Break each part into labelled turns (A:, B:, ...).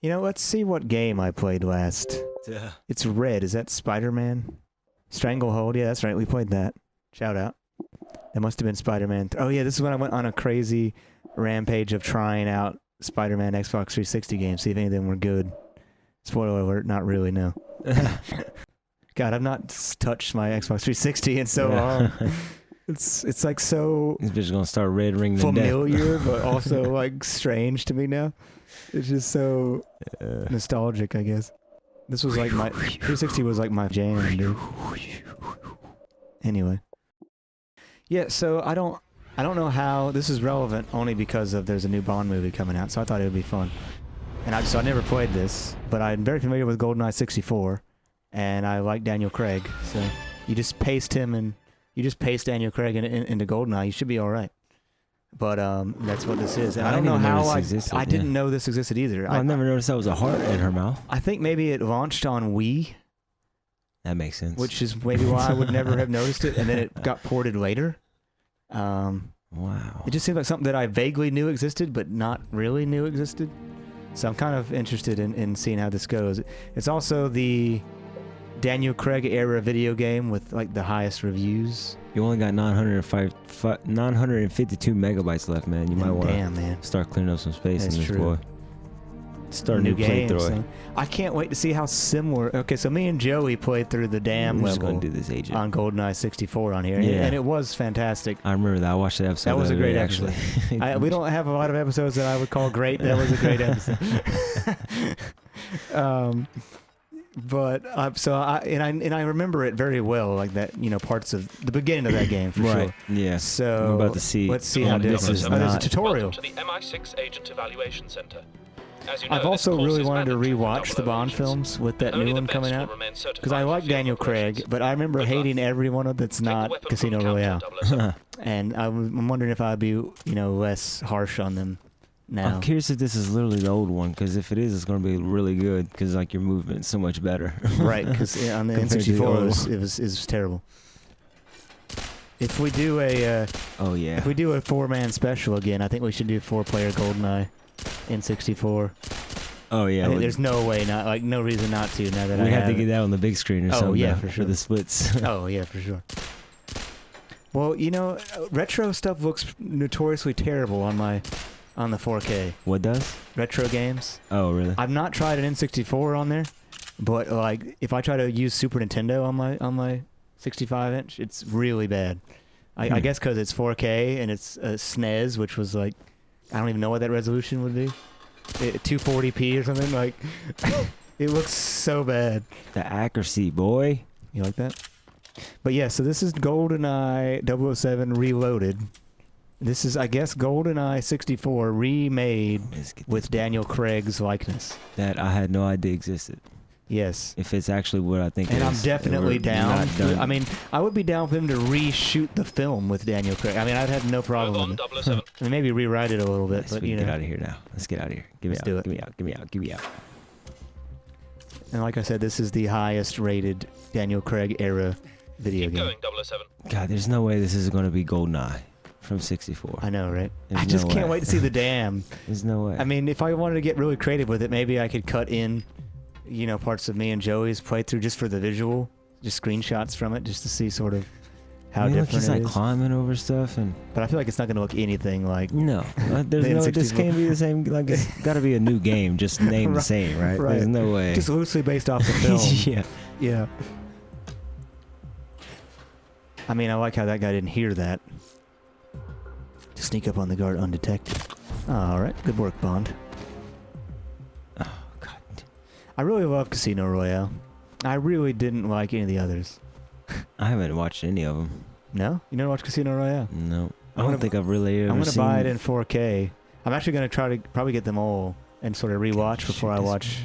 A: You know, let's see what game I played last.
B: Yeah.
A: It's Red. Is that Spider-Man? Stranglehold. Yeah, that's right. We played that. Shout out. That must have been Spider-Man. Oh, yeah, this is when I went on a crazy rampage of trying out Spider-Man Xbox 360 games, see if any of them were good. Spoiler alert, not really, no. God, I've not touched my Xbox 360 in so long. It's like so
B: This bitch is gonna start red ring to
A: familiar, but also like strange to me now. It's just so nostalgic, I guess. This was like my 360 was like my jam, dude. Anyway, yeah. So I don't know how this is relevant only because of there's a new Bond movie coming out. So I thought it would be fun. And I never played this, but I'm very familiar with GoldenEye 64, and I like Daniel Craig. So you just paste him and you just paste Daniel Craig into GoldenEye, you should be all right. But that's what this is. And I don't know how I didn't know this existed either.
B: I never noticed that was a heart in her mouth.
A: I think maybe it launched on Wii.
B: That makes sense.
A: Which is maybe why I would never have noticed it, and then it got ported later.
B: Wow.
A: It just seemed like something that I vaguely knew existed, but not really knew existed. So I'm kind of interested in seeing how this goes. It's also the Daniel Craig era video game with like the highest reviews.
B: You only got 952 megabytes left, man. You might want to start cleaning up some space in this boy. Start a new playthrough.
A: So I can't wait to see how similar. Okay, so me and Joey played through the Dam level
B: gonna do this, agent.
A: on GoldenEye 64 on here,
B: yeah.
A: and it was fantastic.
B: I remember that. I watched that episode.
A: That was a great episode. We don't have a lot of episodes that I would call great. That was a great episode. I remember it very well, like that, you know, parts of the beginning of that game for sure.
B: Yeah.
A: So
B: we're about to see.
A: Let's see how this is. There's a tutorial.
C: To the MI6 Agent Evaluation Center. As you know,
A: I've also
C: this
A: really
C: course
A: wanted to
C: is
A: rewatch the Bond films with that new one coming out, because I like Daniel Craig, but I remember hating every one of that's not Casino Royale. And I'm wondering if I'd be, you know, less harsh on them now.
B: I'm curious if this is literally the old one, because if it is, it's going to be really good, because like your movement's so much better.
A: Right, because on the N64 it was terrible. If we do a if we do a 4-man special again, I think we should do 4-player GoldenEye N64.
B: Oh yeah,
A: there's no way not, like no reason not to now that
B: we have to get that on the big screen or something.
A: Oh yeah, for sure.
B: For the splits.
A: Oh yeah, for sure. Well, you know, retro stuff looks notoriously terrible on the 4K.
B: What does?
A: Retro games.
B: Oh really?
A: I've not tried an N64 on there, but like if I try to use Super Nintendo on my 65-inch, it's really bad. I guess because it's 4K and it's SNES, which was like, I don't even know what that resolution would be. 240p or something, like it looks so bad.
B: The accuracy, boy.
A: You like that? But yeah, so this is GoldenEye 007 Reloaded. This is, I guess, GoldenEye 64 remade with Daniel Craig's likeness.
B: That I had no idea existed.
A: Yes.
B: If it's actually what I think
A: and
B: it is.
A: I'm definitely down. I mean, I would be down for him to reshoot the film with Daniel Craig. I mean, I'd have no problem with it. I mean, maybe rewrite it a little bit, but you know.
B: Get out of here now. Let's get out of here.
A: Let's do it.
B: Get me out. Get me out. Get me out.
A: And like I said, this is the highest rated Daniel Craig era video game.
C: Keep going, 007.
B: God, there's no way this is going to be GoldenEye from 64.
A: I know, right?
B: There's
A: I just can't wait to see the Dam.
B: There's no way.
A: I mean, if I wanted to get really creative with it, maybe I could cut in, you know, parts of me and Joey's playthrough just for the visual, just screenshots from it, just to see sort of how different
B: he's
A: it
B: like
A: is.
B: Climbing over stuff, and
A: but I feel like it's not going to look anything like.
B: No, there's no. This can't be the same. Like it's got to be a new game, just named the same, right? There's no way.
A: Just loosely based off the film. Yeah. I mean, I like how that guy didn't hear that. To sneak up on the guard undetected. All right, good work, Bond.
B: Oh God.
A: I really love Casino Royale. I really didn't like any of the others.
B: I haven't watched any of them.
A: No? You never watched Casino Royale?
B: No. I don't think I've really ever seen...
A: I'm going to buy it in 4K. I'm actually going to try to probably get them all and sort of rewatch before I watch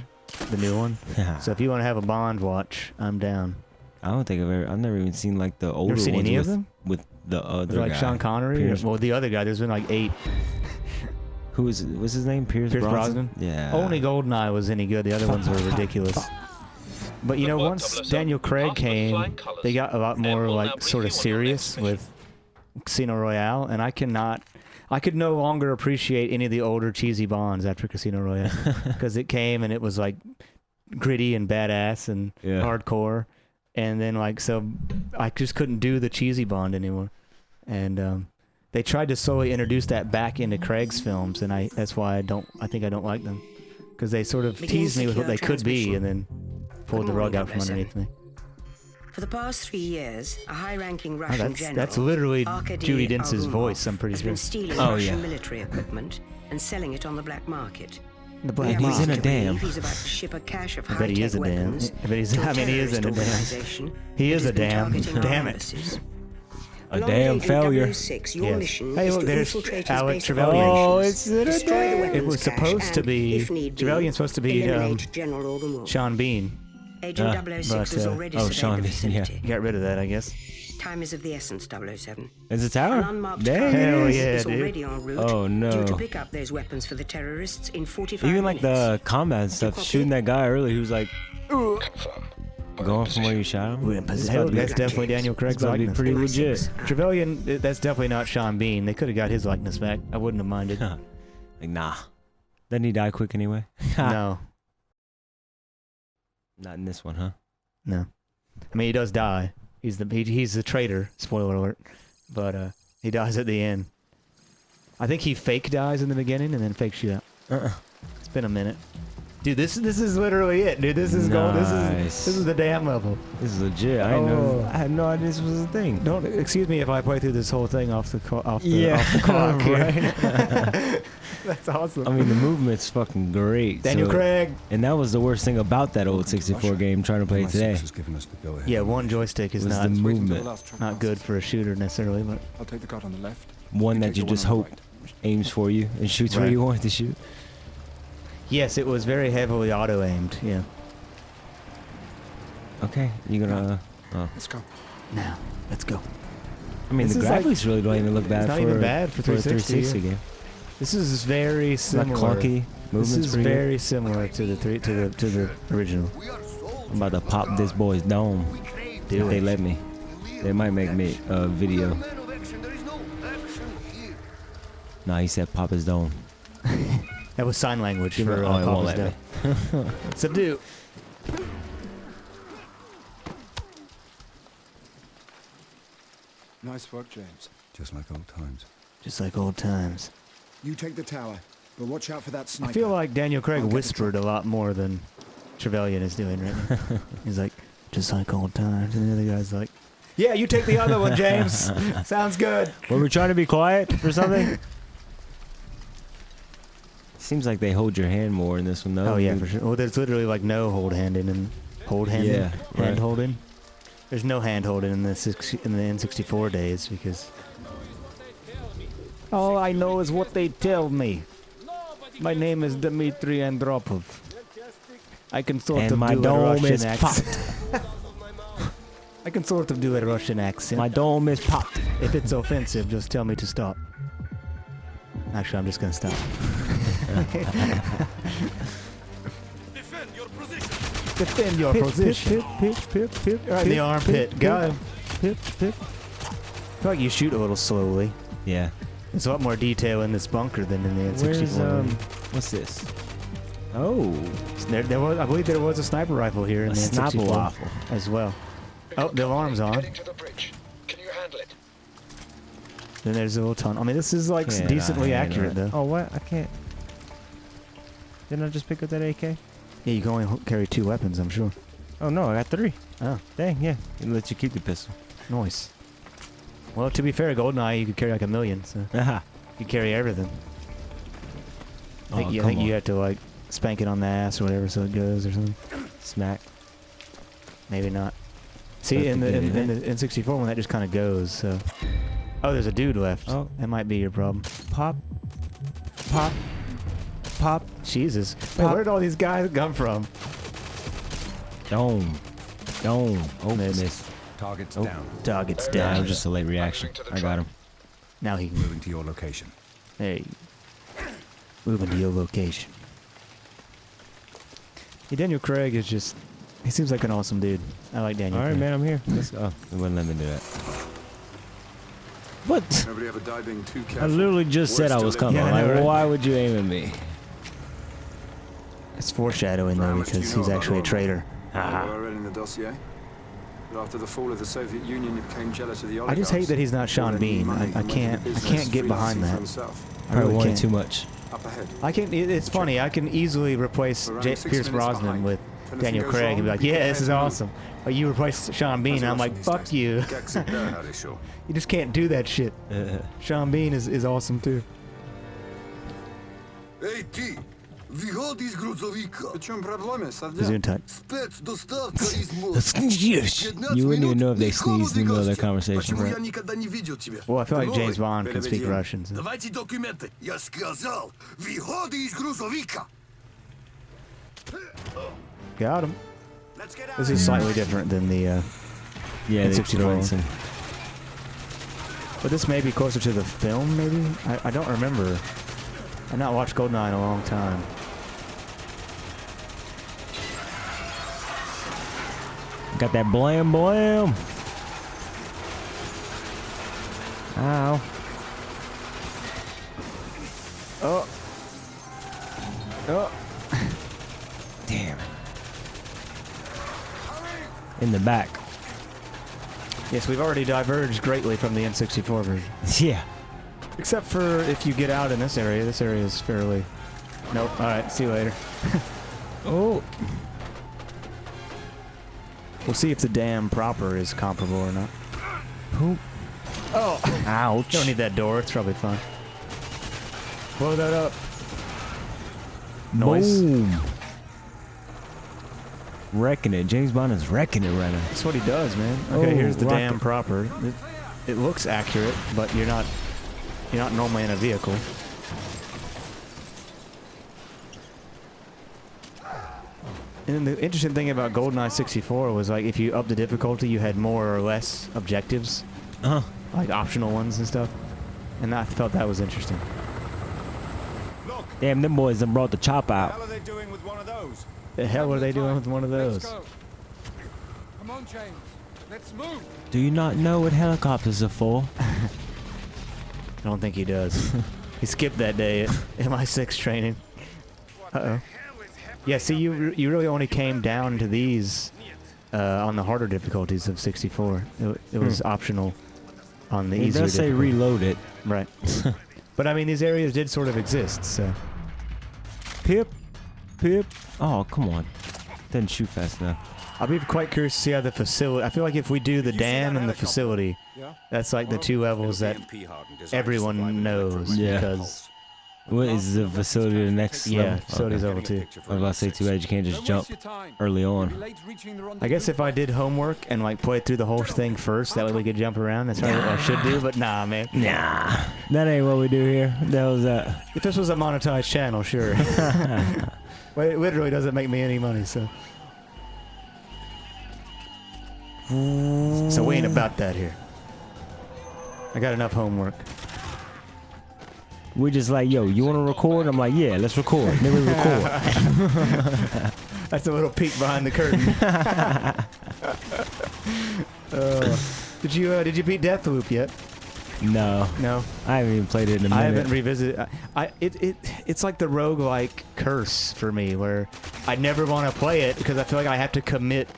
A: the new one. So if you want to have a Bond watch, I'm down.
B: I don't think I've never even seen like the older
A: ones any of them?
B: With the other guy.
A: Like Sean Connery? Well, the other guy. There's been like 8.
B: What's his name? Pierce Brosnan? Yeah.
A: Only GoldenEye was any good. The other ones were ridiculous. But you know, once Daniel Craig came, they got a lot more like sort of serious with Casino Royale, and I I could no longer appreciate any of the older cheesy Bonds after Casino Royale because it came and it was like gritty and badass and hardcore, and then like so I just couldn't do the cheesy Bond anymore, and they tried to slowly introduce that back into Craig's films, and that's why I think I don't like them, because they sort of teased me with what they could be and then pulled the rug out from underneath me.
D: For the past 3 years, a high-ranking Russian general,
A: that's literally Judi Dench's voice, I'm pretty
D: has
A: sure.
D: been stealing Russian military equipment and selling it on the black market.
A: The black
B: and he's in a dam.
D: He's about to ship a cache of
A: I bet he is a dam. I bet he's. I mean, he is in a dam. He is a dam. Damn it.
B: A damn failure.
D: Yes.
A: Hey, look, there's Alex Trevelyan.
B: Oh, it's in a damn.
A: It was supposed to be Trevelyan's supposed to be Sean Bean.
D: Agent 006 was already
B: Sean Bean, yeah.
A: Got rid of that, I guess.
D: Time is of the essence, 007.
B: Is it tower?
D: An unmarked
B: Damn.
A: Hell yeah,
D: is
A: dude.
D: already en route.
B: Oh no.
D: Due to pick up those weapons for the terrorists in 45
B: Even like the combat and stuff, shooting that guy earlier, he was like going from where you shot him.
A: That's definitely Daniel Craig's
B: That'd be
A: likeness.
B: pretty legit.
A: Trevelyan, that's definitely not Sean Bean. They could have got his likeness back. I wouldn't have minded.
B: Like nah. Doesn't he die quick anyway?
A: No.
B: Not in this one, huh?
A: No. I mean, he does die. He's the traitor. Spoiler alert. But he dies at the end. I think he fake dies in the beginning and then fakes you out. It's been a minute. Dude, this is literally it, dude. This is gold. This is the damn level.
B: This is legit. I had no idea this was a thing.
A: Don't excuse me if I play through this whole thing off the clock.
B: Right.
A: That's awesome.
B: I mean, the movement's fucking great.
A: Daniel Craig.
B: And that was the worst thing about that old 64 game trying to play it today.
A: Yeah, one joystick is not
B: the movement.
A: Not good for a shooter necessarily, but
E: I'll take the card on the left.
B: One that you just hope aims for you and shoots where you want it to shoot.
A: Yes, it was very heavily auto-aimed, yeah.
B: Okay, you gonna...
E: Let's go.
A: Now, let's go.
B: I mean,
A: This
B: the
A: is
B: graphics really don't even look bad.
A: It's not even bad for 360
B: game.
A: This is very similar.
B: Not clunky.
A: This is
B: pretty
A: very similar to the original.
B: I'm about to pop this boy's dome. Dude, if they let me. They might make me a video. Nah, he said pop his dome.
A: That was sign language
B: Give
A: for
B: it- oh, it won't
A: Papa's
B: let
A: dome. Subdue.
E: Nice work, James.
F: Just like old times.
A: Just like old times.
E: You take the tower, but watch out for that sniper.
A: I feel like Daniel Craig whispered a lot more than Trevelyan is doing right now. He's like, just like old times. And the other guy's like, yeah, you take the other one, James. Sounds good.
B: Were we trying to be quiet or something? Seems like they hold your hand more in this one, though.
A: Oh, yeah, for sure. Well, there's literally like no hold-handing and hold-handing.
B: Yeah, right.
A: Hand-holding. There's no hand-holding in the N64 days because... All I know is what they tell me. My name is Dmitry Andropov. I can sort of do a Russian accent. I can sort of do a Russian accent.
B: My dome is popped.
A: If it's offensive, just tell me to stop. Actually, I'm just gonna stop.
C: Defend your position.
A: Defend your position.
B: Pip.
A: Right in the armpit. Got him. I feel like you shoot a little slowly.
B: Yeah.
A: There's a lot more detail in this bunker than in the N64.
B: Where's, what's this? Oh.
A: There was, I believe there was a sniper rifle here in the
B: sniper
A: N64
B: rifle
A: as well. Oh, the alarm's on.
C: Heading to the bridge. Can you handle it?
A: Then there's a little tunnel. I mean, this is like decently accurate, though.
B: Oh, what? I can't. Didn't I just pick up that AK?
A: Yeah, you can only carry 2 weapons, I'm sure.
B: Oh, no, I got 3.
A: Oh.
B: Dang, yeah. It lets you keep the pistol.
A: Nice. Well, to be fair, Goldeneye, you could carry like 1,000,000, so
B: Aha.
A: you carry everything. I think
B: Come
A: you
B: on.
A: have to like spank it on the ass or whatever so it goes or something.
B: Smack.
A: Maybe not. See, in the N64 one, that just kind of goes, so... Oh, there's a dude left.
B: Oh.
A: That might be your problem.
B: Pop. Pop. Pop.
A: Jesus. Wait, where did all these guys come from?
B: Dome. Oh,
A: Missed.
B: miss.
F: Target's down.
A: Target's
B: Nah, it
A: down.
B: was just a late reaction. I got him.
A: Now he can...
F: Moving to your location.
A: Hey. Moving to your location. Yeah, Daniel Craig is just... He seems like an awesome dude. I like Daniel
B: All right,
A: Craig.
B: man, I'm here. Let's go. Oh, it wouldn't let me do that. What?
E: Nobody ever died being too
B: I
E: careful.
B: literally just said I was coming.
A: Yeah, I know,
B: like,
A: right?
B: why would you aim at me?
A: It's foreshadowing though because he's actually a traitor.
E: I read in the dossier. But after the fall of the Soviet Union, it became jealous of the
A: I
E: oligarchs.
A: just hate that he's not Sean Bean. I can't get behind that. I
B: Probably
A: really
B: wanted
A: can't.
B: too much.
E: Up ahead.
A: I can. It's funny. I can easily replace Pierce Brosnan with Daniel Craig and be like, "Yeah, this is awesome." But you replace Sean Bean, and I'm like, "Fuck you." You just can't do that shit. Sean Bean is awesome too.
G: Ej ty, wychodzi z gruzowika.
E: В чем проблема, садя?
A: Gesundheit.
G: Specdostavka iz Moskwy.
B: You wouldn't even know if they sneezed in the middle of their conversation.
G: Почему
B: Right?
G: я никогда не видел тебя?
A: Well, I feel like James
E: Новый
A: Bond can speak
E: переведен.
A: Russian. So.
G: Давайте документы. Я сказал, выходи из грузовика.
A: Got him. This is slightly different than the.
B: Yeah, they
A: 64.
B: throw in some.
A: But this may be closer to the film, maybe? I don't remember. I've not watched Goldeneye in a long time.
B: Got that blam blam. Ow.
A: Oh. Oh.
B: Damn. In the back.
A: Yes, we've already diverged greatly from the N64 version.
B: Yeah.
A: Except for if you get out in this area. This area is fairly... Nope. Alright, see you later.
B: Oh.
A: We'll see if the dam proper is comparable or not.
B: Poop.
A: Oh!
B: Ouch.
A: Don't need that door. It's probably fine. Blow that up. Noise.
B: Boom. Wrecking it. James Bond is wrecking it right now.
A: That's what he does, man. Okay,
B: Oh,
A: here's the
B: rocket.
A: dam proper. It looks accurate, but you're not normally in a vehicle. And then the interesting thing about GoldenEye 64 was like if you up the difficulty, you had more or less objectives, like optional ones and stuff. And I felt that was interesting.
B: Damn, them boys done brought the chop out.
E: What are they doing with one of those?
A: The hell are they doing with one of those?
E: Come on, James. Let's move.
B: Do you not know what helicopters are for?
A: I don't think he does. He skipped that day at MI6 training. Uh-oh. Yeah, see, you really only came down to these on the harder difficulties of 64. It was optional on the
B: It
A: easier
B: does say
A: difficulty.
B: reload it.
A: Right. But I mean, these areas did sort of exist, so...
B: Pip. Pip. Oh, come on. Didn't shoot fast enough.
A: I'll be quite curious to see how the facility... I feel like if we do the dam and the facility, that's like the two levels that everyone knows.
B: Yeah.
A: Because...
B: What is the facility the next
A: Yeah,
B: level?
A: facility's level 2.
B: I was about to say too bad you can't just jump early on.
A: I guess if I did homework and like play through the whole thing first, that way we could jump around. That's probably what I should do, but nah, man.
B: Nah. That ain't what we do here. That was that.
A: If this was a monetized channel, sure. Well, it literally doesn't make me any money, so. So we ain't about that here. I got enough homework.
B: We just like, yo, you want to record? I'm like, yeah, let's record. Then we record.
A: That's a little peek behind the curtain. Did you beat Deathloop yet?
B: No.
A: No.
B: I haven't even played it in a minute.
A: I haven't revisited. It's like the roguelike curse for me, where I never want to play it because I feel like I have to commit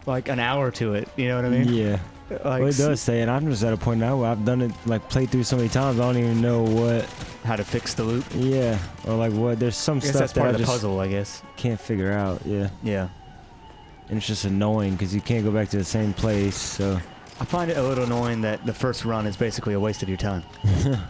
A: like an hour to it. You know what I mean?
B: Yeah.
A: Like,
B: Well, it does say it. I'm just at a point now where I've done it, like, played through so many times, I don't even know what.
A: how to fix the loop.
B: Yeah. Or, like, what. There's some
A: I guess
B: stuff
A: that's
B: that
A: part
B: I
A: of the
B: just
A: puzzle, I guess.
B: can't figure out. Yeah.
A: Yeah.
B: And it's just annoying because you can't go back to the same place, so.
A: I find it a little annoying that the first run is basically a waste of your time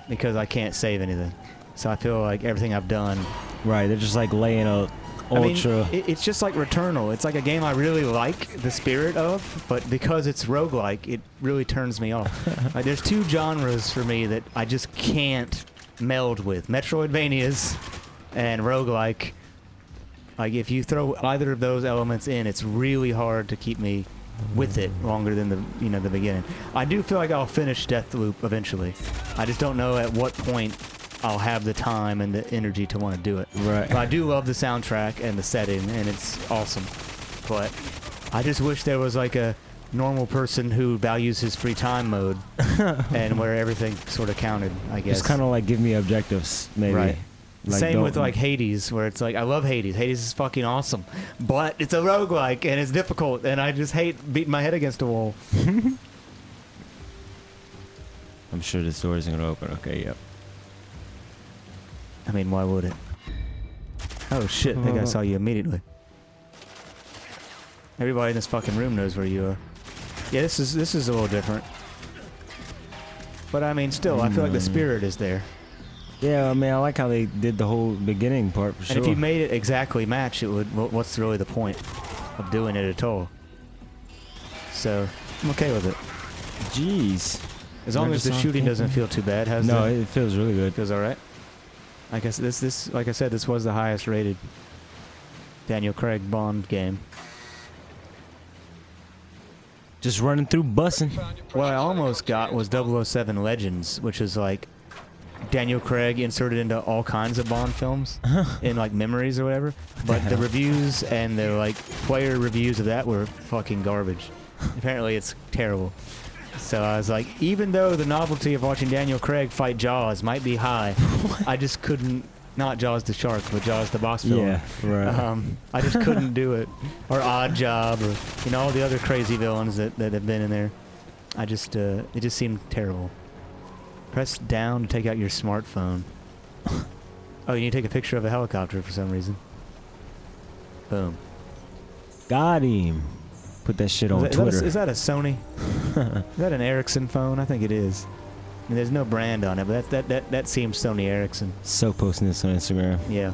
A: because I can't save anything. So I feel like everything I've done.
B: Right. They're just, like, laying a ultra.
A: I mean, it's just like Returnal. It's like a game I really like the spirit of, but because it's roguelike, it really turns me off. Like, there's two genres for me that I just can't meld with. Metroidvanias and roguelike. Like, if you throw either of those elements in, it's really hard to keep me with it longer than the beginning. I do feel like I'll finish Deathloop eventually. I just don't know at what point I'll have the time and the energy to want to do it.
B: Right.
A: But I do love the soundtrack and the setting, and it's awesome. But I just wish there was like a normal person who values his free time mode, and where everything sort of counted, I guess.
B: It's kind of like give me objectives, maybe.
A: Right.
B: Like
A: Same with like Hades, where it's like, I love Hades. Hades is fucking awesome, but it's a roguelike and it's difficult, and I just hate beating my head against a wall.
B: I'm sure this door isn't gonna open. Okay, yep.
A: I mean, why would it? Oh shit! I think I saw you immediately. Everybody in this fucking room knows where you are. Yeah, this is a little different. But I mean, still, I feel like the spirit is there.
B: Yeah, I mean, I like how they did the whole beginning part for sure.
A: And if you made it exactly match, it would. What's really the point of doing it at all? So I'm okay with it.
B: Jeez.
A: As long as the shooting doesn't feel too bad.
B: It feels really good.
A: Feels all right. I guess this, like I said, this was the highest rated Daniel Craig Bond game.
B: Just running through bussing.
A: What I almost got was 007 Legends, which is like Daniel Craig inserted into all kinds of Bond films in like memories or whatever. But the reviews and the like player reviews of that were fucking garbage. Apparently it's terrible. So I was like, even though the novelty of watching Daniel Craig fight Jaws might be high, I just couldn't, not Jaws the shark, but Jaws the boss villain.
B: Yeah, right.
A: I just couldn't do it. Or Odd Job, or all the other crazy villains that have been in there. I just, it just seemed terrible. Press down to take out your smartphone. Oh, you need to take a picture of a helicopter for some reason. Boom.
B: Got him. Put that shit on Twitter.
A: Is that a Sony? Is that an Ericsson phone? I think it is. I mean, there's no brand on it, but that seems Sony Ericsson.
B: So posting this on Instagram.
A: Yeah.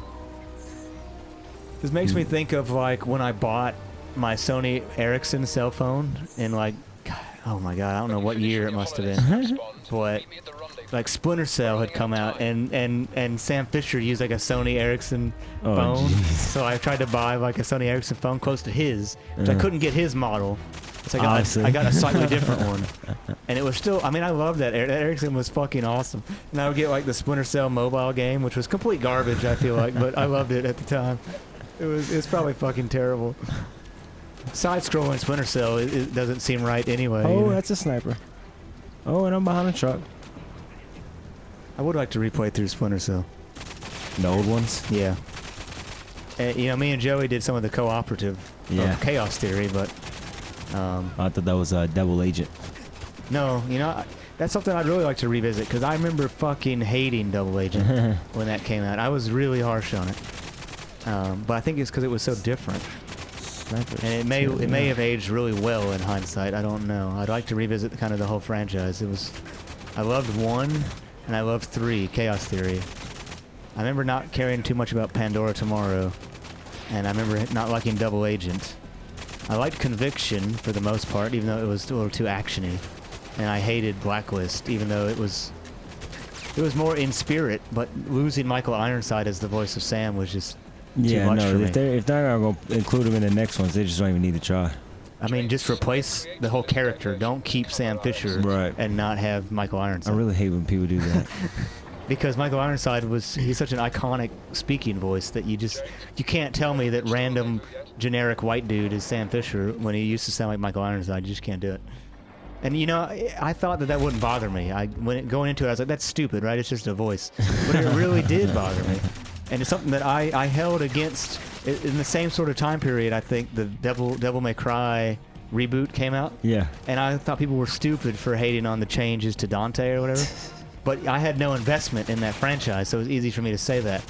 A: This makes me think of like when I bought my Sony Ericsson cell phone in like, oh my god, I don't know what year it must have been. But like Splinter Cell had come out, and Sam Fisher used like a Sony Ericsson phone.
B: Geez.
A: So I tried to buy like a Sony Ericsson phone close to his, which I couldn't get his model. So I got a slightly different one, and it was still. I mean, I love that. That Ericsson was fucking awesome. And I would get like the Splinter Cell mobile game, which was complete garbage. I feel like, but I loved it at the time. It's probably fucking terrible. Side-scrolling Splinter Cell, it doesn't seem right anyway.
B: Oh, that's a sniper. Oh, and I'm behind a truck.
A: I would like to replay through Splinter Cell.
B: The old ones?
A: Yeah. Me and Joey did some of the cooperative Chaos Theory, but...
B: I thought that was a Double Agent.
A: No, that's something I'd really like to revisit, because I remember fucking hating Double Agent when that came out. I was really harsh on it. But I think it's because it was so different. And it may have aged really well in hindsight. I don't know. I'd like to revisit kind of the whole franchise. I loved 1 and I loved 3, Chaos Theory. I remember not caring too much about Pandora Tomorrow, and I remember not liking Double Agent. I liked Conviction for the most part, even though it was a little too actiony, and I hated Blacklist, even though it was more in spirit. But losing Michael Ironside as the voice of Sam was just too much for me.
B: If they're not gonna include him in the next ones, they just don't even need to try.
A: I mean, just replace the whole character. Don't keep Sam Fisher and not have Michael Ironside.
B: I really hate when people do that.
A: Because Michael Ironside he's such an iconic speaking voice that you can't tell me that random generic white dude is Sam Fisher when he used to sound like Michael Ironside. You just can't do it. And I thought that wouldn't bother me. Going into it, I was like, that's stupid, right? It's just a voice. But it really did bother me. And it's something that I held against in the same sort of time period. I think the Devil May Cry reboot came out.
B: Yeah.
A: And I thought people were stupid for hating on the changes to Dante or whatever. But I had no investment in that franchise, so it was easy for me to say that.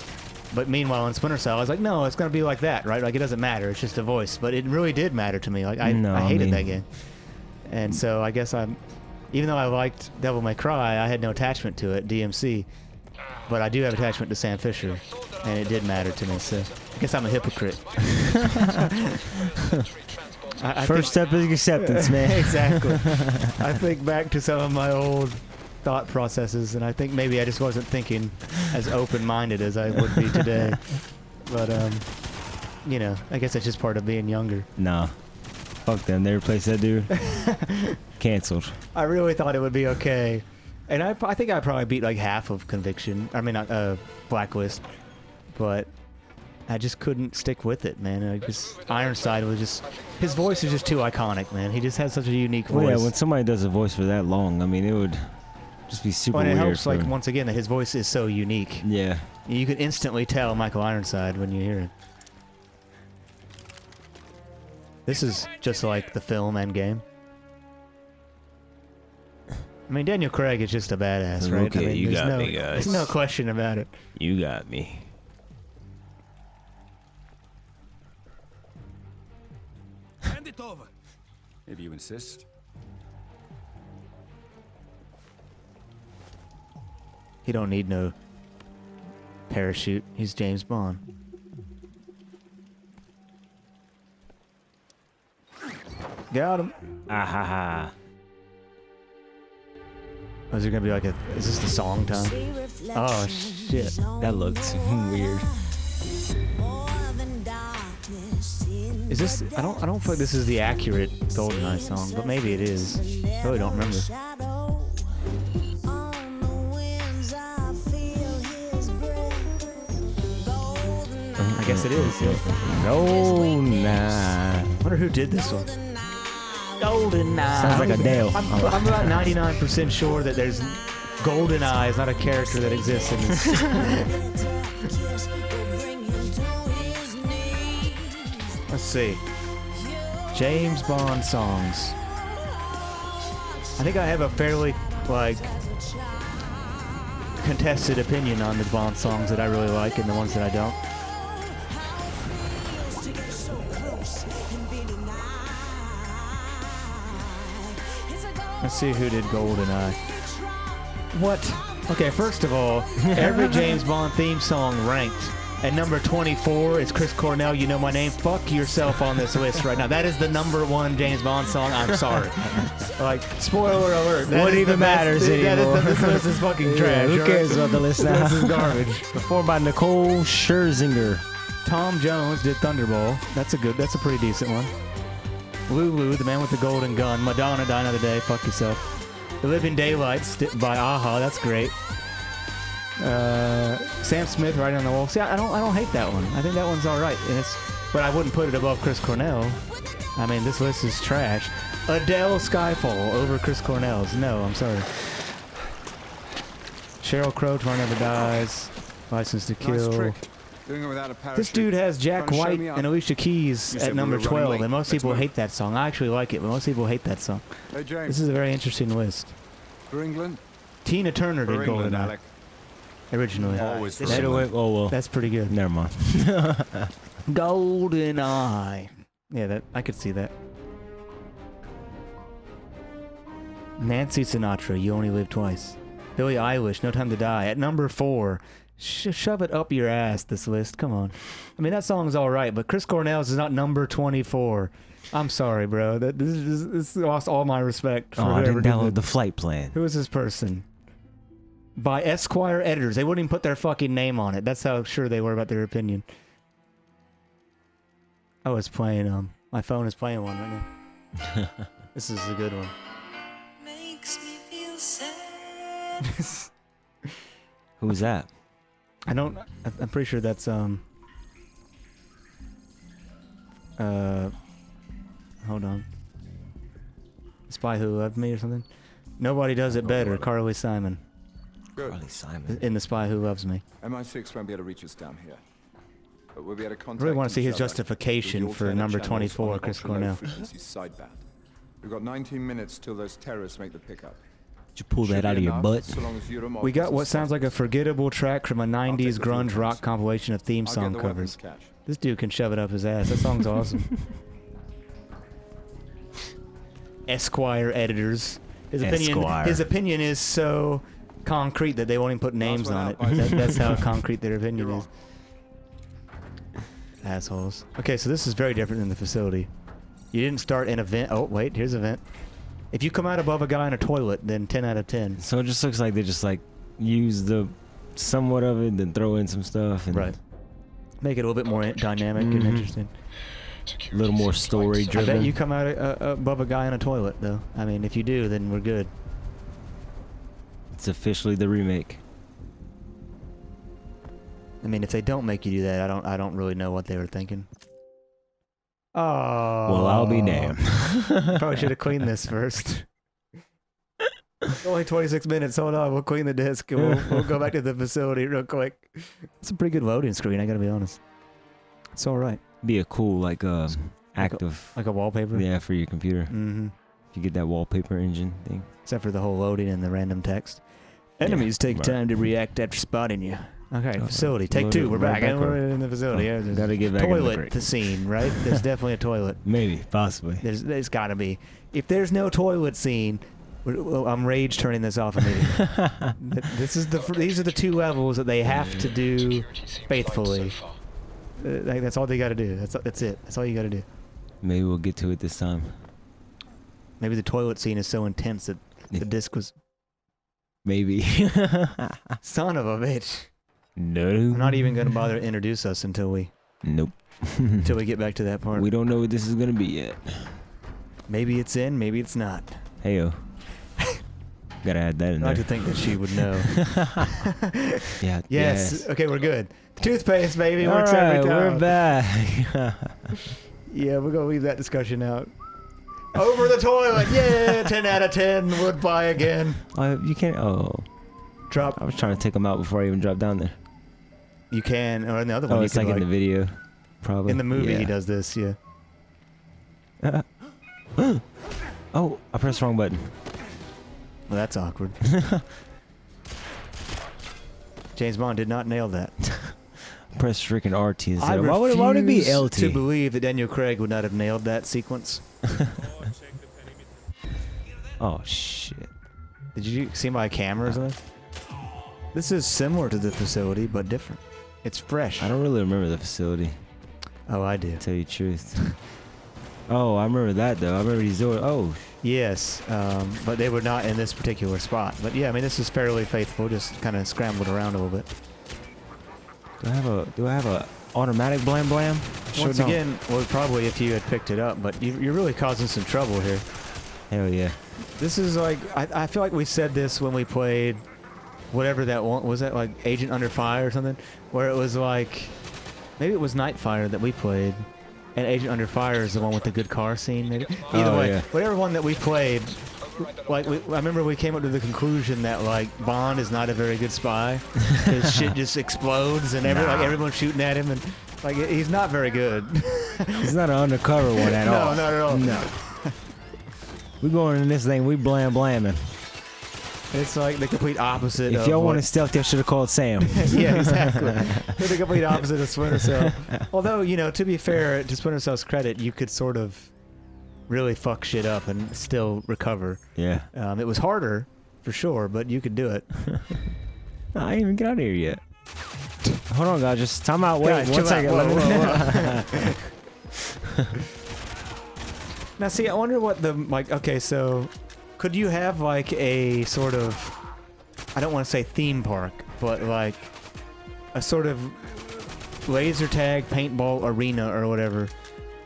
A: But meanwhile, in Splinter Cell, I was like, no, it's going to be like that, right? Like, it doesn't matter. It's just a voice. But it really did matter to me. Like, I hated that game. And so I guess even though I liked Devil May Cry, I had no attachment to it, DMC. But I do have attachment to Sam Fisher, and it did matter to me. So I guess I'm a hypocrite.
B: First step is acceptance, man.
A: Exactly. I think back to some of my old thought processes, and I think maybe I just wasn't thinking as open-minded as I would be today. But I guess that's just part of being younger.
B: Nah, fuck them. They replaced that dude. Canceled.
A: I really thought it would be okay, and I think I probably beat like half of Conviction. I mean, not Blacklist, but I just couldn't stick with it, man. Ironside was just, his voice is just too iconic, man. He just has such a unique voice.
B: Well, yeah, when somebody does a voice for that long, I mean, it would just be super
A: weird.
B: It
A: helps, like, once again, that his voice is so unique.
B: Yeah.
A: You could instantly tell Michael Ironside when you hear it. This is just like the film Endgame. I mean, Daniel Craig is just a badass, right?
B: Okay,
A: I mean,
B: you got
A: no,
B: me, guys.
A: There's no question about it.
B: You got me.
C: Hand it over.
F: If you insist.
A: He don't need no parachute. He's James Bond. Got him.
B: Ah ha ha.
A: Oh, is there gonna be like a? Is this the song time? Oh shit.
B: That looks weird.
A: Is this? I don't feel like this is the accurate Goldeneye song, but maybe it is. I really don't remember. I guess it is.
B: No, nah.
A: I wonder who did this one. Goldeneye.
B: Sounds like Adele.
A: I'm about 99% sure that there's Goldeneye is not a character that exists in this. Let's see. James Bond songs. I think I have a fairly, like, contested opinion on the Bond songs that I really like and the ones that I don't. Let's see who did Goldeneye. What? Okay, first of all, every James Bond theme song ranked. At number 24 is Chris Cornell, You Know My Name. Fuck yourself on this list right now. That is the #1 James Bond song. I'm sorry. Like, spoiler alert.
B: What even matters anymore?
A: This list is fucking trash.
B: Who cares about the list now?
A: This is garbage.
B: Performed by Nicole Scherzinger.
A: Tom Jones did Thunderball. That's a pretty decent one. Lulu, the man with the golden gun. Madonna, Die Another Day. Fuck yourself. The Living Daylights by Aha. That's great. Sam Smith, Writing on the Wall. See, I don't hate that one. I think that one's all right. But I wouldn't put it above Chris Cornell. I mean, this list is trash. Adele, Skyfall over Chris Cornell's. No, I'm sorry. Sheryl Crow, Tomorrow Never Dies. License to Kill.
E: Nice trick. Doing it without a parachute.
A: This dude has Jack
E: Trying to show
A: White
E: me up.
A: and Alicia Keys
E: You
A: at
E: said we
A: number
E: were running
A: 12,
E: late.
A: and most
E: Let's
A: people
E: move.
A: hate that song. I actually like it, but most people hate that song.
E: Hey, James.
A: This is a very interesting list.
E: For England?
A: Tina Turner did
E: For England,
A: Goldeneye
E: Alec.
A: originally.
E: Always for
B: That
E: England.
B: away- oh well.
A: That's pretty good.
B: Never mind.
A: Goldeneye. Yeah, I could see that. Nancy Sinatra, You Only Live Twice. Billie Eilish, No Time to Die. At number 4. Shove it up your ass, this list. Come on. I mean, that song's all right, but Chris Cornell's is not number 24. I'm sorry, bro. This lost all my respect. For
B: Oh, I
A: whoever
B: didn't
A: did
B: download
A: that.
B: the flight plan.
A: Who is this person? By Esquire editors. They wouldn't even put their fucking name on it. That's how sure they were about their opinion. I was playing, my phone is playing one right now. This is a good one.
H: Makes me feel sad.
B: Who's that?
A: I'm pretty sure that's, hold on. Spy Who Loved Me or something? Nobody Does It Better, Carly Simon.
E: Good.
B: Carly Simon.
A: In The Spy Who Loves Me.
E: MI6 won't be able to reach us down here. But we'll be able to
A: I
E: contact
A: really want to
E: each
A: see his
E: other
A: justification
E: through the
A: for
E: alternate
A: number
E: channels
A: 24,
E: on
A: Chris
E: ultra-low
A: Cornell.
E: frequency sideband. We've got 19 minutes till those terrorists make the pickup.
B: Did you pull that
E: Should
B: out
E: be
B: of your
E: enough,
B: butt?
E: so long as Euromod
A: We got
E: doesn't
A: what sounds
E: stop
A: like a
E: us.
A: forgettable track from a 90s
E: take the full
A: grunge rock
E: cost.
A: compilation of theme
E: I'll
A: song
E: get the
A: covers.
E: weapons cache.
A: This dude can shove it up his ass. That song's awesome. Esquire editors.
B: Esquire.
A: His opinion is so concrete that they won't even put names
E: one
A: on
E: out,
A: it.
E: boys.
A: That's how concrete their opinion
E: You're
A: is. Assholes. Okay, so this is very different than the facility. You didn't start an event. Oh, wait, here's an event. If you come out above a guy in a toilet, then 10 out of 10.
B: So it just looks like they just like use the somewhat of it, then throw in some stuff, and
A: Right. Make it a little bit more dynamic and interesting.
B: a little more story
A: I
B: driven.
A: bet you come out above a guy in a toilet, though. I mean, if you do, then we're good.
B: It's officially the remake.
A: I mean, if they don't make you do that, I don't really know what they were thinking. Oh.
B: Well, I'll be damned.
A: Probably should have cleaned this first. Only 26 minutes. Hold on. We'll clean the disc and we'll go back to the facility real quick. It's a pretty good loading screen, I gotta be honest. It's alright.
B: Be a cool, like, active...
A: Like a wallpaper?
B: Yeah, for your computer.
A: Mm-hmm.
B: You get that wallpaper engine thing.
A: Except for the whole loading and the random text. Enemies take time to react after spotting you. Okay, facility. Take two. We're back. We're in the facility.
B: Gotta get back
A: toilet
B: in
A: the scene, right? There's definitely a toilet.
B: Maybe, possibly.
A: There's gotta be. If there's no toilet scene, I'm rage turning this off immediately. These are the 2 levels that they have to do faithfully. That's all they gotta do. That's it. That's all you gotta do.
B: Maybe we'll get to it this time.
A: Maybe the toilet scene is so intense that the disc was...
B: Maybe.
A: Son of a bitch.
B: No.
A: I'm not even gonna bother to introduce us until we...
B: Nope.
A: Until we get back to that part.
B: We don't know what this is gonna be yet.
A: Maybe it's in, maybe it's not.
B: Heyo. Gotta add that in there.
A: I like to think that she would know.
B: Yeah.
A: Yes. Okay, we're good. Toothpaste, baby. Works every time.
B: We're back.
A: Yeah, we're gonna leave that discussion out. Over the toilet. Yeah, 10 out of 10. Would buy again.
B: You can't. Oh.
A: Drop.
B: I was trying to take them out before I even dropped down there.
A: You can, or in the other one.
B: Oh,
A: you
B: it's
A: can,
B: like in the video, probably.
A: In the movie,
B: yeah.
A: he does this. Yeah.
B: Oh, I pressed the wrong button.
A: Well, that's awkward. James Bond did not nail that.
B: Press freaking RT instead.
A: I
B: Why would it be LT?
A: to believe that Daniel Craig would not have nailed that sequence.
B: Oh shit!
A: Did you see my cameras on this? This is similar to the facility, but different. It's fresh.
B: I don't really remember the facility.
A: Oh, I do.
B: To tell you the truth. Oh, I remember that though. I remember these doors. Oh.
A: Yes, but they were not in this particular spot. But yeah, I mean, this is fairly faithful. Just kind of scrambled around a little bit.
B: Do I have a automatic blam blam?
A: Once again, well, probably if you had picked it up, but you're really causing some trouble here.
B: Hell yeah.
A: This is like, I feel like we said this when we played whatever that one was, that like Agent Under Fire or something, where it was like, maybe it was Nightfire that we played, and Agent Under Fire is the one with the good car scene. Maybe either way, whatever one that we played, like I remember we came up to the conclusion that like Bond is not a very good spy because shit just explodes and like everyone's shooting at him and like he's not very good.
B: He's not an undercover one at all.
A: No, not at all.
B: No. We going in this thing, we blam blamming.
A: It's like the complete opposite.
B: If y'all wanted stealth, y'all should have called Sam.
A: Yeah, exactly. They're the complete opposite of Splinter Cell. Although, you know, to be fair, to Splinter Cell's credit, you could sort of really fuck shit up and still recover.
B: Yeah.
A: It was harder, for sure, but you could do it.
B: I ain't even got out of here yet. Hold on, guys. Just time out. Wait,
A: Guys,
B: one second.
A: Whoa. Now, see, I wonder what the, like, okay, so could you have, like, a sort of, I don't want to say theme park, but, like, a sort of laser tag paintball arena or whatever,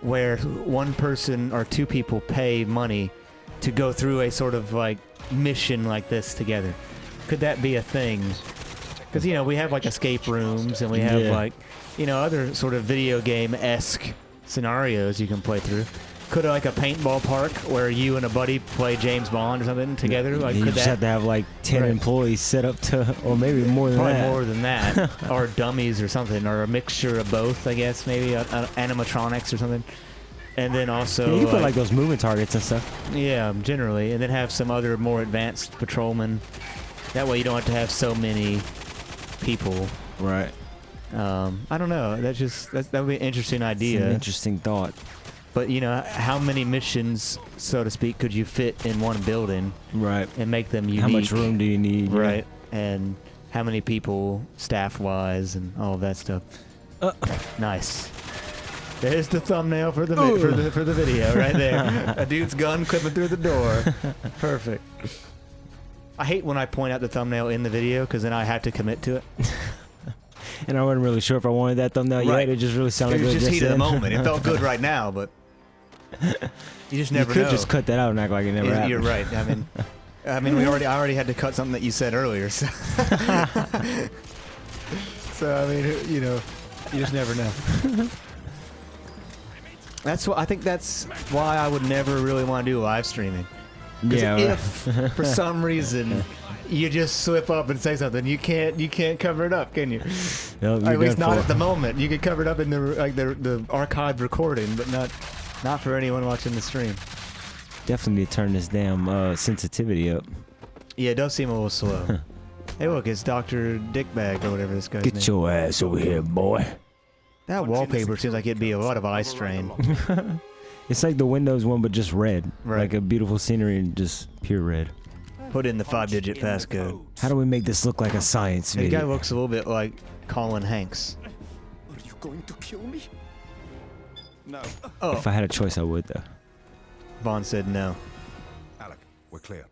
A: where one person or two people pay money to go through a sort of, like, mission like this together? Could that be a thing? Because, you know, we have, like, escape rooms, and we have, like, you know, other sort of video game-esque scenarios you can play through. Could like a paintball park where you and a buddy play James Bond or something together? Like,
B: you
A: could
B: just
A: that
B: have to have like 10 employees set up to, or maybe more than
A: probably
B: that.
A: more than that, or dummies or something, or a mixture of both, I guess, maybe animatronics or something. And then also
B: you can put like those moving targets and stuff.
A: Yeah, generally, and then have some other more advanced patrolmen. That way you don't have to have so many people.
B: Right.
A: I don't know. That would be an interesting idea.
B: It's an interesting thought.
A: But, you know, how many missions, so to speak, could you fit in one building?
B: Right.
A: And make them unique?
B: How much room do you need?
A: Right. Yeah. And how many people, staff-wise, and all of that stuff. Nice. There's the thumbnail for the video right there. A dude's gun clipping through the door. Perfect. I hate when I point out the thumbnail in the video because then I have to commit to it.
B: And I wasn't really sure if I wanted that thumbnail yet. It just really sounded good.
A: It was just heat of the moment. It felt good right now, but you just never know.
B: You could just cut that out and act like it never happened.
A: You're right. I mean, I already had to cut something that you said earlier. So, So I mean, you know, you just never know. That's what I think. That's why I would never really want to do live streaming.
B: Yeah.
A: If for some reason you just slip up and say something, you can't cover it up, can you?
B: Nope,
A: Or at least not at the moment. You can cover it up in the archived recording, but not for anyone watching the stream.
B: Definitely need to turn this damn sensitivity up.
A: Yeah, it does seem a little slow. Hey, look, it's Dr. Dickbag or whatever this guy's name.
B: Get your ass over here, boy.
A: That wallpaper seems like it'd be a lot of eye strain.
B: It's like the Windows one, but just red.
A: Right.
B: Like a beautiful scenery and just pure red.
A: Put in the 5-digit passcode.
B: How do we make this look like a science
A: The
B: video?
A: guy looks a little bit like Colin Hanks.
E: Are you going to kill me? No.
A: Oh,
B: If I had a choice, I would, though.
A: Vaughn said no.
F: Alec, we're clear.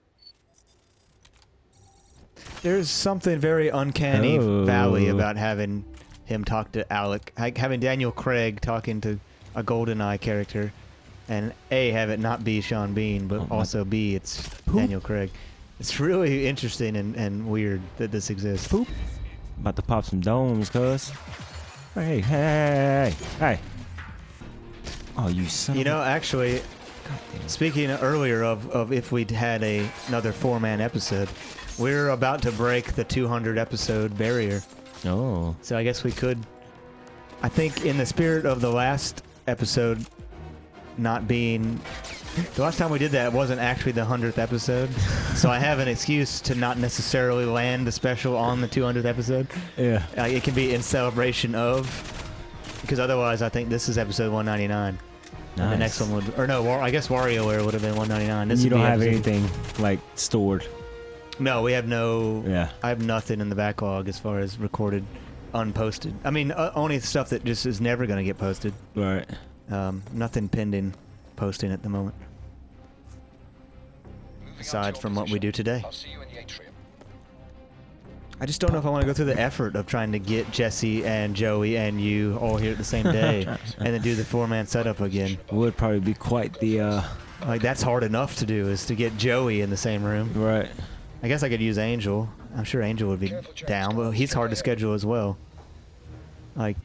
A: There's something very uncanny
B: Oh.
A: valley about having him talk to Alec, having Daniel Craig talking to a Goldeneye character, and A, have it not be Sean Bean, but also B, it's Daniel Craig. It's really interesting and weird that this exists.
B: Poop. About to pop some domes, cuz. Hey, hey, hey. Oh, you son
A: You
B: of
A: know, actually,
B: a...
A: speaking earlier of if we'd had another 4-man episode, we're about to break the 200 episode barrier.
B: Oh.
A: So I guess we could, I think in the spirit of the last episode not being, the last time we did that wasn't actually the 100th episode. So I have an excuse to not necessarily land the special on the 200th episode.
B: Yeah.
A: It can be in celebration of, because otherwise I think this is episode 199. And the next one would, or no, I guess WarioWare would have been 199. This
B: You
A: would
B: don't
A: be
B: have
A: episode-
B: anything, like, stored.
A: No, we have no.
B: Yeah.
A: I have nothing in the backlog as far as recorded, unposted. I mean, only stuff that just is never going to get posted.
B: Right.
A: Nothing pending posting at the moment. Aside from what we do today.
C: I'll see you in the atrium.
A: I just don't know if I want to go through the effort of trying to get Jesse and Joey and you all here at the same day and then do the 4-man setup again.
B: Would probably be quite the,
A: Like, that's hard enough to do, is to get Joey in the same room.
B: Right.
A: I guess I could use Angel. I'm sure Angel would be down, but he's hard to schedule as well. Like,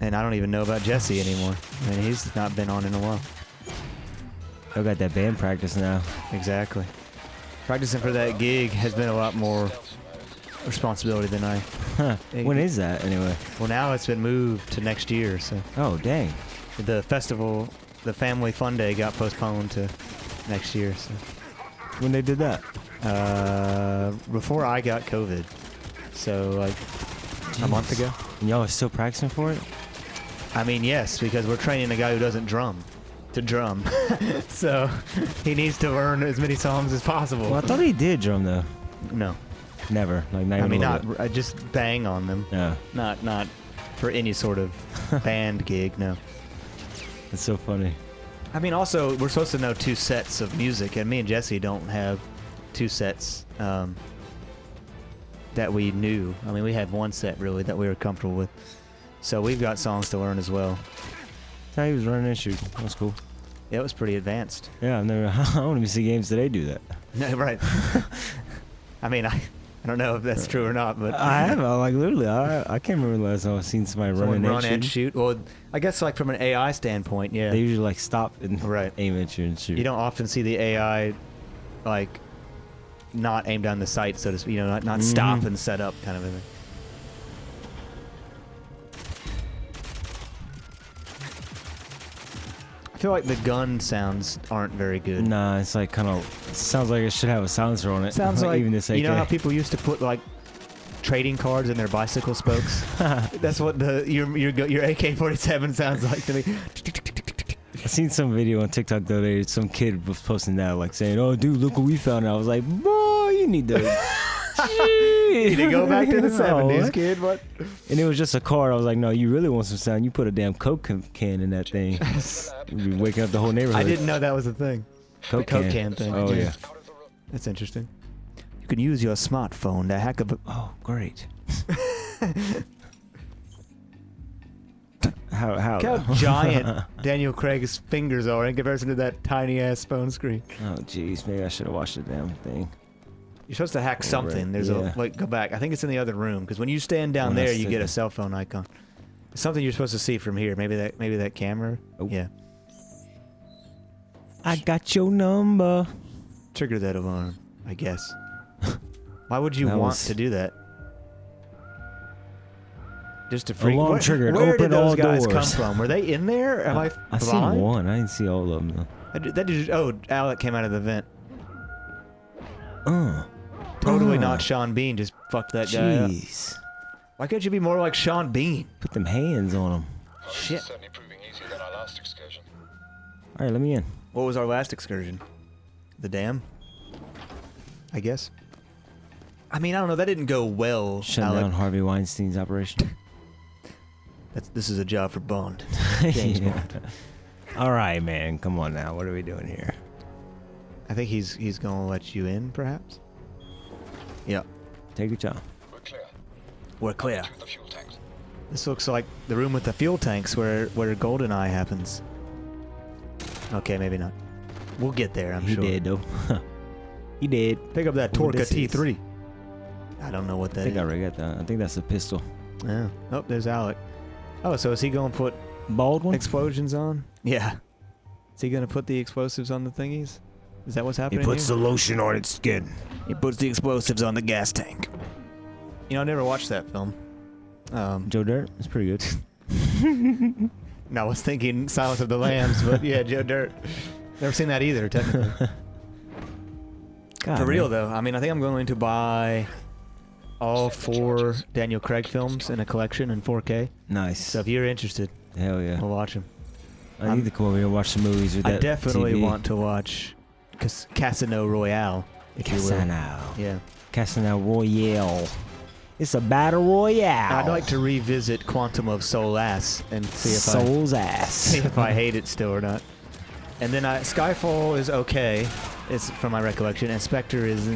A: and I don't even know about Jesse anymore. I mean, he's not been on in a while.
B: I got that band practice now.
A: Exactly. Practicing for that gig has been a lot more responsibility than I.
B: Huh. When is that, anyway?
A: Well, now it's been moved to next year, so
B: Oh, dang.
A: the festival, the Family Fun Day, got postponed to next year. So
B: When they did that?
A: before I got COVID, so like a month ago.
B: And y'all are still practicing for it?
A: I mean, yes, because we're training a guy who doesn't drum to drum. So he needs to learn as many songs as possible.
B: Well, I thought he did drum, though.
A: No.
B: Never. Like, not even
A: I mean,
B: a
A: not
B: little bit.
A: just bang on them.
B: Yeah.
A: Not for any sort of band gig, no.
B: It's so funny.
A: I mean, also, we're supposed to know 2 sets of music, and me and Jesse don't have 2 sets that we knew. I mean, we had 1 set, really, that we were comfortable with. So we've got songs to learn as well.
B: That's how he was running and shooting. That was cool.
A: Yeah, it was pretty advanced.
B: Yeah, I've never... I don't even see games today do that.
A: No, right. I mean, I don't know if that's true or not, but...
B: I have. Like, literally, I can't remember the last time I've seen somebody
A: Someone
B: running
A: run and shoot. Well, I guess like from an AI standpoint, yeah.
B: They usually, like, stop and
A: Right.
B: aim at you and shoot.
A: You don't often see the AI, like, not aim down the sight, so to speak. You know, not stop and set up kind of a thing. I feel like the gun sounds aren't very good.
B: Nah, it's like kind of... Sounds like it should have a silencer on it.
A: Sounds like,
B: even this AK.
A: you know how people used to put like trading cards in their bicycle spokes? That's what your AK-47 sounds like to me.
B: I seen some video on TikTok the other day. Some kid was posting that, like saying, "Oh, dude, look what we found." And I was like, "Boy, you need to,
A: you need to go back to the '70s,
B: what?
A: kid." What?
B: And it was just a card. I was like, "No, you really want some sound? You put a damn Coke can in that thing. You'd be waking up the whole neighborhood."
A: I didn't know that was a thing.
B: Coke
A: Coke can thing.
B: Oh yeah.
A: That's interesting. You can use your smartphone to hack a.
B: Oh, great. How?
A: Look how giant Daniel Craig's fingers are in comparison to that tiny ass phone screen.
B: Oh, jeez, maybe I should have watched the damn thing.
A: You're supposed to hack something. There's
B: yeah.
A: a go back. I think it's in the other room because when you stand down
B: Oh,
A: there,
B: that's
A: you
B: it.
A: get a cell phone icon. It's something you're supposed to see from here. Maybe that camera.
B: Oh.
A: Yeah.
B: I got your number.
A: Trigger that alarm, I guess. Why would you
B: That
A: want
B: was-
A: to do that? Just to freak.
B: Alarm triggered.
A: Where
B: Open
A: did those
B: all
A: guys
B: doors.
A: come from? Were they in there? Am I
B: I seen
A: blind?
B: one. I didn't see all of them
A: That dude, oh, Alec came out of the vent.
B: though.
A: Totally not Sean Bean. Just fucked that guy up.
B: Jeez.
A: Why can't you be more like Sean Bean?
B: Put them hands on him.
A: Shit.
C: Certainly proving easier than our last excursion.
B: All right, let me in.
A: What was our last excursion? The dam? I guess. I mean, I don't know. That didn't go well,
B: Shut
A: Alec.
B: down Harvey Weinstein's operation.
A: This is a job for Bond. James
B: Yeah.
A: Bond.
B: All right, man. Come on now. What are we doing here?
A: I think he's gonna let you in, perhaps. Yeah,
B: Take your time.
C: We're clear.
A: we're clear.
C: To the fuel tanks.
A: This looks like the room with the fuel tanks where Goldeneye happens. Okay, maybe not. We'll get there, I'm
B: He
A: sure.
B: did though. He did.
A: Pick up that
B: Ooh,
A: Torca
B: this is-
A: T3. I don't know what
B: I
A: that
B: think
A: is.
B: I already got that. I think that's a pistol.
A: Yeah. Oh, there's Alec. Oh, so is he gonna put
B: Baldwin.
A: explosions on? Yeah. Is he gonna put the explosives on the thingies? Is that what's happening here?
B: the lotion on its skin.
A: He puts the explosives on the gas tank. You know, I never watched that film.
B: Joe Dirt. It's pretty good.
A: No, I was thinking Silence of the Lambs, but yeah, Joe Dirt. Never seen that either, technically.
B: God,
A: For real,
B: man.
A: though, I mean, I think I'm going to buy all 4 Daniel Craig films in a collection in 4K.
B: Nice.
A: So if you're interested,
B: Hell yeah.
A: we'll watch them.
B: I need to come over here and watch some movies with
A: I
B: that
A: definitely
B: TV.
A: want to watch Casino Royale, if you will.
B: Casino.
A: Yeah.
B: Casino Royale. It's a battle royale.
A: I'd like to revisit Quantum of Solace and see if
B: Soul's ass.
A: see if I hate it still or not. And then Skyfall is okay. It's from my recollection, and Spectre is.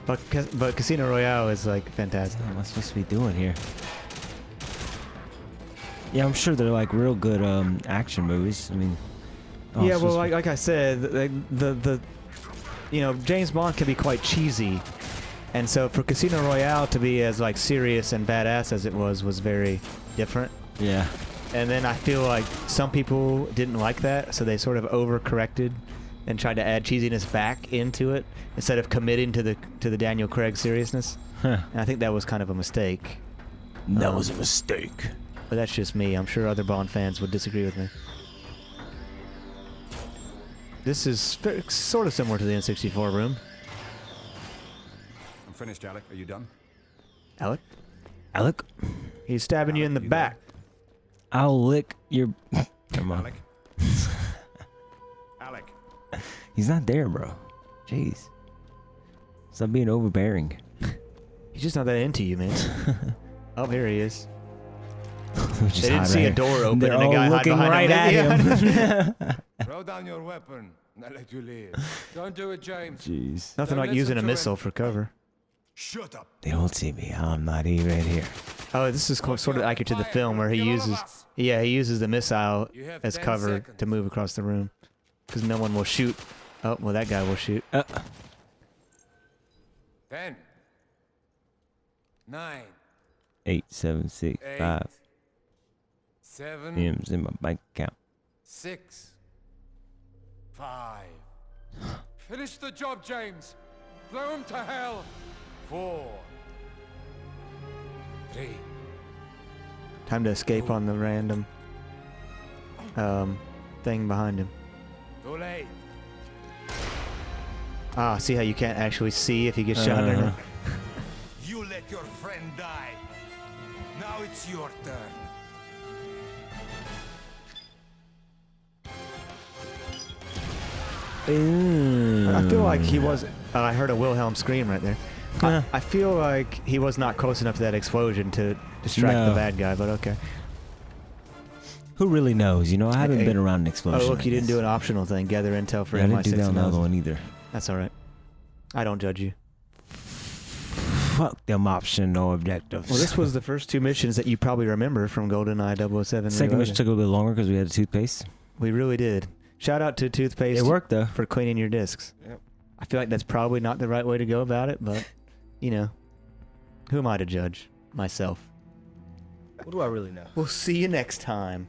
A: but Casino Royale is like fantastic.
B: What am I supposed to be doing here? Yeah, I'm sure they're like real good action movies. I mean, oh,
A: Yeah,
B: it's
A: well,
B: supposed to
A: like I said, the you know, James Bond can be quite cheesy, and so for Casino Royale to be as like serious and badass as it was very different.
B: be- yeah.
A: And then I feel like some people didn't like that, so they sort of overcorrected and tried to add cheesiness back into it instead of committing to the Daniel Craig seriousness.
B: Huh.
A: And I think that was kind of a mistake.
B: That was a mistake.
A: But that's just me. I'm sure other Bond fans would disagree with me. This is sort of similar to the N64 room.
F: I'm finished, Alec. Are you done?
A: Alec?
B: Alec,
A: He's stabbing you in the
F: You
A: back.
B: I'll lick your. Come on.
F: Alec? Alec?
B: He's not there, bro. Jeez. Stop being overbearing.
A: He's just not that into you, man. Oh, here he is.
B: Just
A: They didn't
B: hide
A: see a
B: right
A: door
B: here.
A: open
B: They're
A: and a
B: all
A: guy hide
B: looking
A: behind
B: right
A: him.
B: at him.
F: Throw down your weapon. I'll let you live.
C: Don't do it, James.
B: Jeez.
A: Nothing
C: Don't
A: like using a
C: listen to
A: missile for cover.
F: Shut up.
B: They don't see me. I'm not even here.
A: Oh, this is sort of accurate to the film where he uses, he uses the missile
C: You have
A: as
C: 10
A: cover
C: seconds.
A: to move across the room, because no one will shoot. Oh, well, that guy will shoot.
C: 10, 9,
B: 8, 7, 6,
C: 8,
B: 5
C: 7,
B: M's in my bank account.
C: 6, 5. Finish the job, James. Blow him to hell. 4, 3.
A: Time to escape on the random thing behind him.
C: Too late.
A: Ah, see how you can't actually see if he gets shot or not?
G: You let your friend die. Now it's your turn.
A: I feel like he was. I heard a Wilhelm scream right there.
B: Huh.
A: I feel like he was not close enough to that explosion to distract
B: No.
A: the bad guy, but okay.
B: Who really knows? You know, I haven't
A: Hey.
B: been around an explosion.
A: Oh, look,
B: like
A: you didn't
B: this.
A: do an optional thing. Gather intel for
B: Yeah, I
A: MI6.
B: didn't do that on the other one either.
A: That's all right. I don't judge you.
B: Fuck them optional objectives.
A: Well, this was the first 2 missions that you probably remember from GoldenEye 007.
B: Second mission
A: Reloaded.
B: took a little bit longer because we had a toothpaste.
A: We really did. Shout out to Toothpaste
B: It worked though.
A: for cleaning your discs. I feel like that's probably not the right way to go about it, but, you know, who am I to judge? Myself.
B: What do I really know?
A: We'll see you next time.